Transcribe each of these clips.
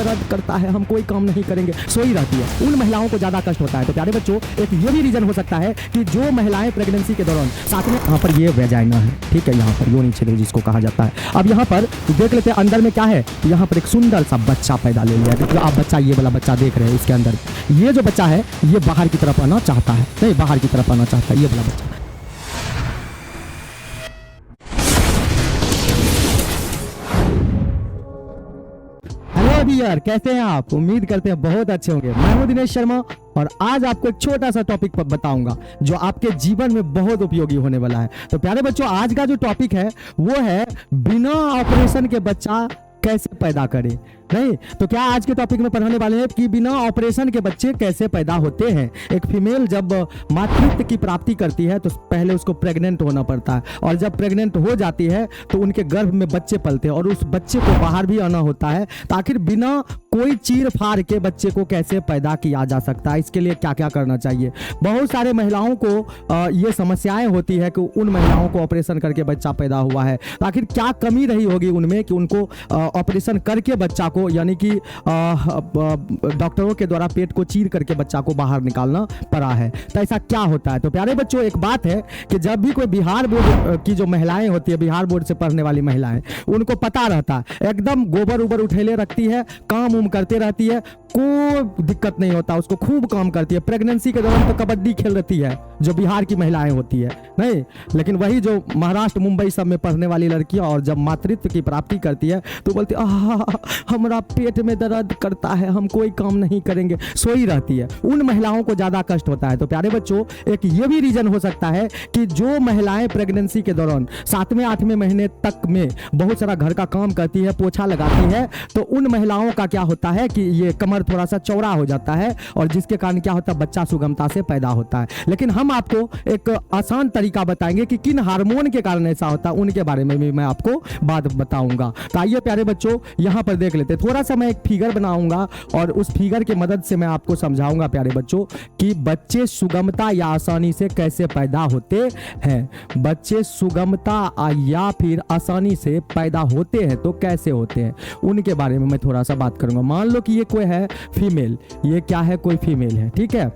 दर्द करता है, हम कोई काम नहीं करेंगे, सोई रहती है, उन महिलाओं को ज्यादा कष्ट होता है। तो प्यारे बच्चों, एक ये भी रीजन हो सकता है कि जो महिलाएं प्रेगनेंसी के दौरान साथ में यहाँ पर ये वेजाइना है, ठीक है, यहाँ पर योनि छिद्र जिसको कहा जाता है। अब यहाँ पर देख लेते हैं अंदर में क्या है। यहाँ पर एक सुंदर सा बच्चा पैदा ले लिया है। आप बच्चा, ये वाला बच्चा देख रहे हैं, इसके अंदर ये जो बच्चा है ये बाहर की तरफ आना चाहता है, नहीं बाहर की तरफ आना चाहता है, ये वाला बच्चा। यार कैसे हैं आप? उम्मीद करते हैं बहुत अच्छे होंगे। मैं हूं दिनेश शर्मा और आज आपको एक छोटा सा टॉपिक पर बताऊंगा जो आपके जीवन में बहुत उपयोगी होने वाला है। तो प्यारे बच्चों, आज का जो टॉपिक है वो है बिना ऑपरेशन के बच्चा कैसे पैदा करे। नहीं तो क्या आज के टॉपिक में पढ़ाने वाले हैं कि बिना ऑपरेशन के बच्चे कैसे पैदा होते हैं। एक फीमेल जब मातृत्व की प्राप्ति करती है तो पहले उसको प्रेग्नेंट होना पड़ता है, और जब प्रेग्नेंट हो जाती है तो उनके गर्भ में बच्चे पलते हैं और उस बच्चे को बाहर भी आना होता है। तो आखिर बिना कोई चीर फाड़ के बच्चे को कैसे पैदा किया जा सकता है, इसके लिए क्या क्या करना चाहिए। बहुत सारे महिलाओं को ये समस्याएं होती है कि उन महिलाओं को ऑपरेशन करके बच्चा पैदा हुआ है, तो आखिर क्या कमी रही होगी उनमें कि उनको ऑपरेशन करके बच्चा को, यानी कि डॉक्टरों के द्वारा पेट को चीर करके बच्चा को बाहर निकालना पड़ा है। तो ऐसा क्या होता है। तो प्यारे बच्चों, एक बात है कि जब भी कोई बिहार बोर्ड की जो महिलाएं होती है, बिहार बोर्ड से पढ़ने वाली महिलाएं, उनको पता रहता है, एकदम गोबर उबर उठेले रखती है, काम उम करते रहती है, कोई दिक्कत नहीं होता, उसको खूब काम करती है। प्रेगनेंसी के दौरान तो कबड्डी खेल रही है जो बिहार की महिलाएं होती है, नहीं, लेकिन वही जो महाराष्ट्र मुंबई सब में पढ़ने वाली लड़कियां और जब मातृत्व की प्राप्ति करती है तो बोलती हमारा पेट में दर्द करता है, हम कोई काम नहीं करेंगे, सोई रहती है। उन महिलाओं को ज्यादा कष्ट होता है। तो प्यारे बच्चों, एक ये भी रीजन हो सकता है कि जो महिलाएं प्रेगनेंसी के दौरान 7वें 8वें महीने तक में बहुत सारा घर का काम करती है, पोछा लगाती है, तो उन महिलाओं का क्या होता है कि ये कमर थोड़ा सा चौड़ा हो जाता है और जिसके कारण क्या होता है, बच्चा सुगमता से पैदा होता है। लेकिन हम आपको एक आसान तरीका बताएंगे कि किन हार्मोन के कारण ऐसा होता है, उनके बारे में भी मैं आपको बात बताऊंगा। तो आइए प्यारे बच्चों, यहां पर देख लेते हैं। थोड़ा सा मैं एक फिगर बनाऊंगा और उस फिगर की मदद से मैं आपको समझाऊंगा प्यारे बच्चों कि बच्चे सुगमता या आसानी से कैसे पैदा होते हैं। बच्चे सुगमता या फिर आसानी से पैदा होते हैं तो कैसे होते हैं, उनके बारे में मैं थोड़ा सा बात करूंगा। मान लो कि ये कोई है फीमेल, ये क्या है, कोई फीमेल है, ठीक है,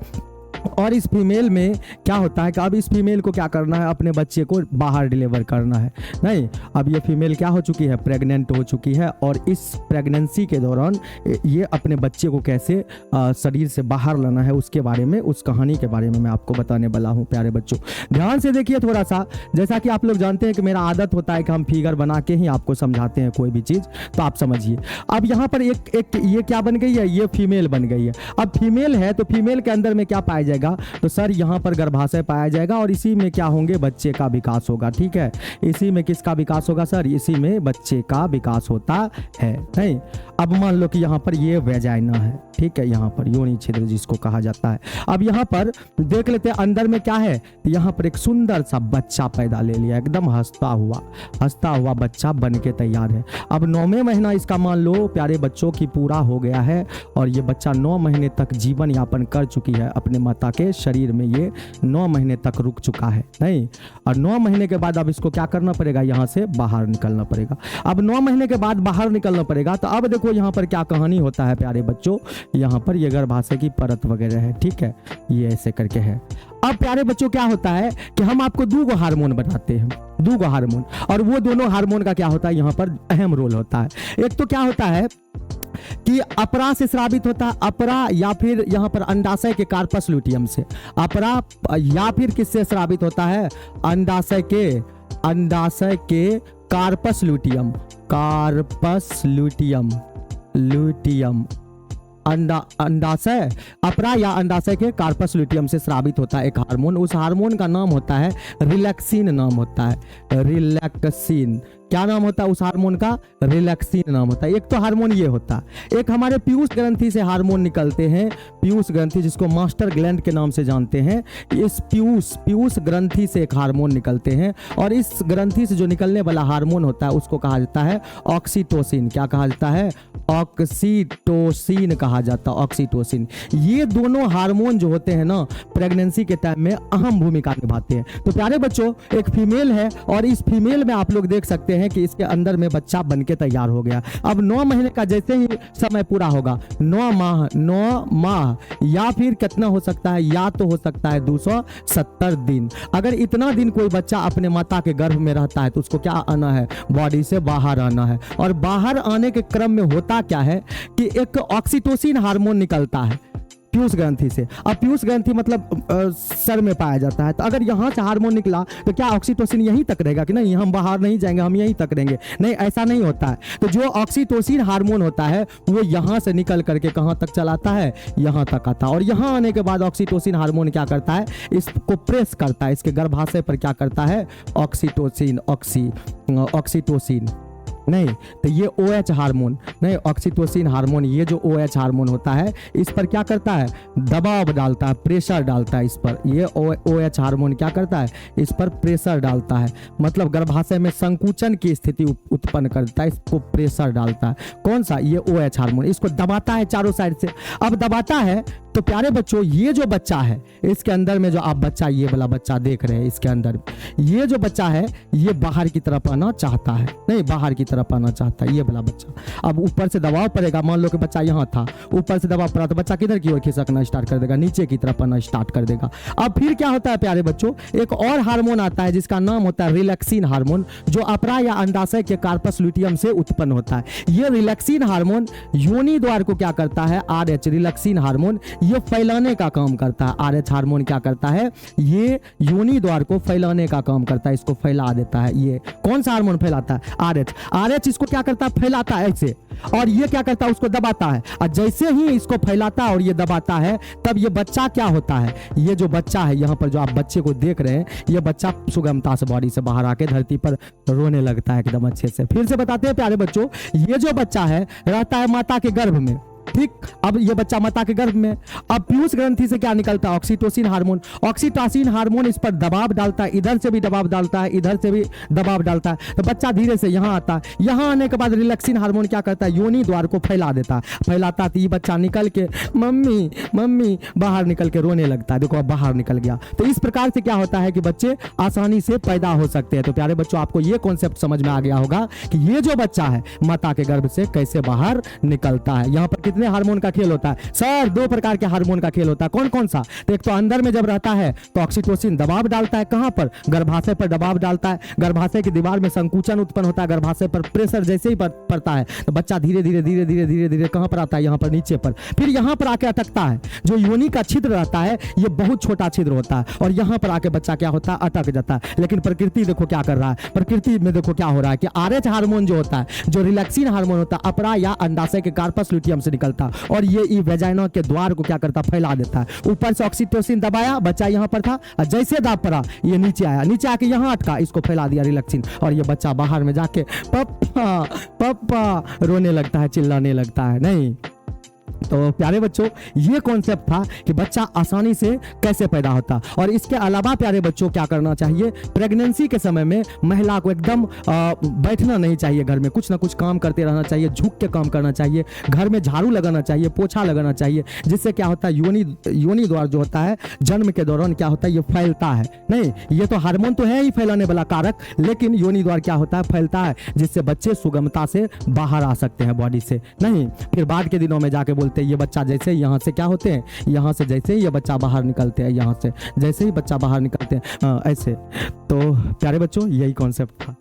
और इस फीमेल में क्या होता है कि अब इस फीमेल को क्या करना है, अपने बच्चे को बाहर डिलीवर करना है। नहीं, अब ये फीमेल क्या हो चुकी है, प्रेग्नेंट हो चुकी है, और इस प्रेगनेंसी के दौरान ये अपने बच्चे को कैसे शरीर से बाहर लाना है उसके बारे में, उस कहानी के बारे में मैं आपको बताने वाला हूँ। प्यारे बच्चों, ध्यान से देखिए थोड़ा सा। जैसा कि आप लोग जानते हैं कि मेरा आदत होता है कि हम फिगर बना के ही आपको समझाते हैं कोई भी चीज़, तो आप समझिए। अब यहाँ पर एक ये क्या बन गई है, ये फीमेल बन गई है। अब फीमेल है तो फीमेल के अंदर में क्या पाया जाएगा, तो सर यहाँ पर गर्भाशय पाया जाएगा और इसी में क्या होंगे, बच्चे का विकास होगा, ठीक है। इसी में किसका विकास होगा सर, इसी में बच्चे का विकास होता है। नहीं, अब मान लो कि यहाँ पर ये वेजाइना है, ठीक है, यहाँ पर योनि छिद्र जिसको कहा जाता है। अब यहाँ पर देख लेते हैं अंदर में क्या है। यहाँ पर एक सुंदर सा बच्चा पैदा ले लिया, एकदम हंसता हुआ बच्चा बन के तैयार है। अब 9वें महीना इसका मान लो प्यारे बच्चों की पूरा हो गया है और ये बच्चा 9 महीने तक जीवन यापन कर चुकी है अपने माता के शरीर में, ये 9 महीने तक रुक चुका है। नहीं, और 9 महीने के बाद अब इसको क्या करना पड़ेगा, यहाँ से बाहर निकलना पड़ेगा। अब 9 महीने के बाद बाहर निकलना पड़ेगा। तो अब देखो यहाँ पर क्या कहानी होता है प्यारे बच्चों, यहाँ पर ये गर्भाशय की परत वगैरह है, ठीक है, ये ऐसे करके है। अब प्यारे बच्चों क्या होता है कि हम आपको 2 हार्मोन बताते हैं, 2 हार्मोन, और वो दोनों हार्मोन का क्या होता है, यहाँ पर अहम रोल होता है। एक तो क्या होता है कि अपरा से स्रावित होता है, अपरा, या फिर यहाँ पर अंडाशय के कार्पस लुटियम से, अपरा, या फिर किससे स्रावित होता है, अंडाशय के कार्पस लुटियम, अंडाशय, अपरा या अंडाशय के कार्पस लुटियम से स्रावित होता है एक हार्मोन। उस हार्मोन का नाम होता है रिलैक्सिन, नाम होता है रिलैक्सिन। क्या नाम होता है उस हार्मोन का, रिलैक्सिन नाम होता है। एक तो हार्मोन ये होता है। एक हमारे पीयूष ग्रंथि से हार्मोन निकलते हैं, पीयूष ग्रंथि जिसको मास्टर ग्लैंड के नाम से जानते हैं। इस पीयूष ग्रंथि से एक हार्मोन निकलते हैं और इस ग्रंथि से जो निकलने वाला हार्मोन होता है उसको कहा जाता है ऑक्सीटोसिन। क्या कहा जाता है, ऑक्सीटोसिन कहा जाता है, ऑक्सीटोसिन। ये दोनों हार्मोन जो होते हैं ना प्रेगनेंसी के टाइम में अहम भूमिका निभाते हैं। तो प्यारे बच्चों, एक फीमेल है और इस फीमेल में आप लोग देख सकते सकते हैं कि इसके अंदर में बच्चा बन के तैयार हो गया। अब 9 महीने का जैसे ही समय पूरा होगा, 9 माह या फिर कितना हो सकता है, या तो हो सकता है 270 दिन। अगर इतना दिन कोई बच्चा अपने माता के गर्भ में रहता है तो उसको क्या आना है, बॉडी से बाहर आना है। और बाहर आने के क्रम में होता क्या है कि एक ऑक्सीटोसिन हार्मोन निकलता है पीयूष ग्रंथि से। अब पीयूष ग्रंथि मतलब सर में पाया जाता है। तो अगर यहाँ से हार्मोन निकला तो क्या ऑक्सीटोसिन यहीं तक रहेगा कि नहीं, हम बाहर नहीं जाएंगे, हम यहीं तक रहेंगे? नहीं, ऐसा नहीं होता है। तो जो ऑक्सीटोसिन हार्मोन होता है वो यहाँ से निकल करके कहाँ तक चलाता है, यहाँ तक आता है। और यहाँ आने के बाद ऑक्सीटोसिन हार्मोन क्या करता है, इसको प्रेस करता है, इसके गर्भाशय पर क्या करता है, ऑक्सीटोसिन नहीं, तो ये OH हार्मोन नहीं, ऑक्सीटोसिन हार्मोन, ये जो OH हार्मोन होता है इस पर क्या करता है, दबाव डालता है, प्रेशर डालता है इस पर। ये OH हार्मोन क्या करता है, इस पर प्रेशर डालता है, मतलब गर्भाशय में संकुचन की स्थिति उत्पन्न करता है, इसको प्रेशर डालता है। कौन सा, ये OH हार्मोन, इसको दबाता है चारों साइड से। अब दबाता है तो प्यारे बच्चों, ये जो बच्चा है इसके अंदर में जो आप बच्चा, ये वाला बच्चा देख रहे हैं, इसके अंदर ये जो बच्चा है ये बाहर की तरफ आना चाहता है, नहीं बाहर की तरफ आना चाहता है ये वाला बच्चा। अब ऊपर से दबाव पड़ेगा, मान लो कि बच्चा यहाँ था, ऊपर से दबाव पड़ा तो बच्चा किधर की ओर खिसकना स्टार्ट कर देगा, नीचे की तरफ आना स्टार्ट कर देगा। अब फिर क्या होता है प्यारे बच्चों, एक और हार्मोन आता है जिसका नाम होता है रिलैक्सिन हार्मोन, जो अपरा या अंडाशय के कार्पस ल्यूटियम से उत्पन्न होता है। ये रिलैक्सिन हार्मोन योनि द्वार को क्या करता है, RH रिलैक्सिन हार्मोन ये फैलाने का काम करता है। RH हार्मोन क्या करता है, ये योनि द्वार को फैलाने का काम करता है, इसको फैला देता है। ये कौन सा हार्मोन फैलाता है, RH इसको क्या करता है, फैलाता है ऐसे, और ये क्या करता है, उसको दबाता है। और जैसे ही इसको फैलाता है और ये दबाता है तब ये बच्चा क्या होता है, ये जो बच्चा है यहाँ पर जो आप बच्चे को देख रहे हैं, ये बच्चा सुगमता से बॉडी से बाहर आके धरती पर रोने लगता है एकदम अच्छे से। फिर से बताते हैं प्यारे बच्चों, ये जो बच्चा है रहता है माता के गर्भ में, ठीक। अब ये बच्चा माता के गर्भ में, अब पीयूष ग्रंथि से क्या निकलता है, ऑक्सीटोसिन हार्मोन। ऑक्सीटोसिन हार्मोन इस पर दबाव डालता है, इधर से भी दबाव डालता है, इधर से भी दबाव डालता है, तो बच्चा धीरे से यहाँ आता है। यहाँ आने के बाद रिलैक्सिन हार्मोन क्या करता है, योनि द्वार को फैला देता है, फैलाता तो ये बच्चा निकल के मम्मी मम्मी बाहर निकल के रोने लगता है। देखो अब बाहर निकल गया। तो इस प्रकार से क्या होता है कि बच्चे आसानी से पैदा हो सकते हैं। तो प्यारे बच्चों, आपको ये कॉन्सेप्ट समझ में आ गया होगा कि ये जो बच्चा है माता के गर्भ से कैसे बाहर निकलता है। यहाँ पर कितने हार्मोन का खेल होता है सर, 2 प्रकार के हार्मोन का खेल होता है। कौन कौन सा, तो एक तो अंदर में जब रहता है तो ऑक्सीटोसिन दबाव डालता है, कहां पर, गर्भाशय पर दबाव डालता है, गर्भाशय की दीवार में संकुचन उत्पन्न होता है, गर्भाशय पर प्रेशर जैसे ही पड़ता है तो बच्चा धीरे धीरे कहां पर आता है, यहाँ पर नीचे पर, फिर यहाँ पर आके अटकता है। जो योनि का छिद्र रहता है ये बहुत छोटा छिद्र होता है और यहाँ पर आके बच्चा क्या होता है, अटक जाता है। लेकिन प्रकृति देखो क्या कर रहा है, प्रकृति में देखो क्या हो रहा है कि RH हार्मोन जो होता है, जो रिलैक्सिन हार्मोन होता है, अपरा या अंडाशय के कार्पस ल्यूटियम से निकलता और ये वेजाइना के द्वार को क्या करता, फैला देता है। ऊपर से ऑक्सीटोसिन दबाया, बच्चा यहाँ पर था, और जैसे दाब पड़ा ये नीचे आया, नीचे आके यहाँ अटका, इसको फैला दिया रिलैक्सिन, और ये बच्चा बाहर में जाके पप्पा पप्पा रोने लगता है, चिल्लाने लगता है। नहीं, तो प्यारे बच्चों, ये कॉन्सेप्ट था कि बच्चा आसानी से कैसे पैदा होता। और इसके अलावा प्यारे बच्चों क्या करना चाहिए, प्रेगनेंसी के समय में महिला को एकदम बैठना नहीं चाहिए, घर में कुछ ना कुछ काम करते रहना चाहिए, झुक के काम करना चाहिए, घर में झाड़ू लगाना चाहिए, पोछा लगाना चाहिए, जिससे क्या होता है, योनि द्वार जो होता है जन्म के दौरान क्या होता है, ये फैलता है। नहीं, ये तो हार्मोन तो है ही फैलाने वाला कारक, लेकिन योनि द्वार क्या होता है, फैलता है, जिससे बच्चे सुगमता से बाहर आ सकते हैं बॉडी से। नहीं, फिर बाद के दिनों में जाके बोलते हैं ये बच्चा जैसे यहाँ से क्या होते हैं, यहाँ से जैसे ही ये बच्चा बाहर निकलते हैं, यहाँ से जैसे ही बच्चा बाहर निकलते हैं ऐसे। तो प्यारे बच्चों, यही कॉन्सेप्ट था।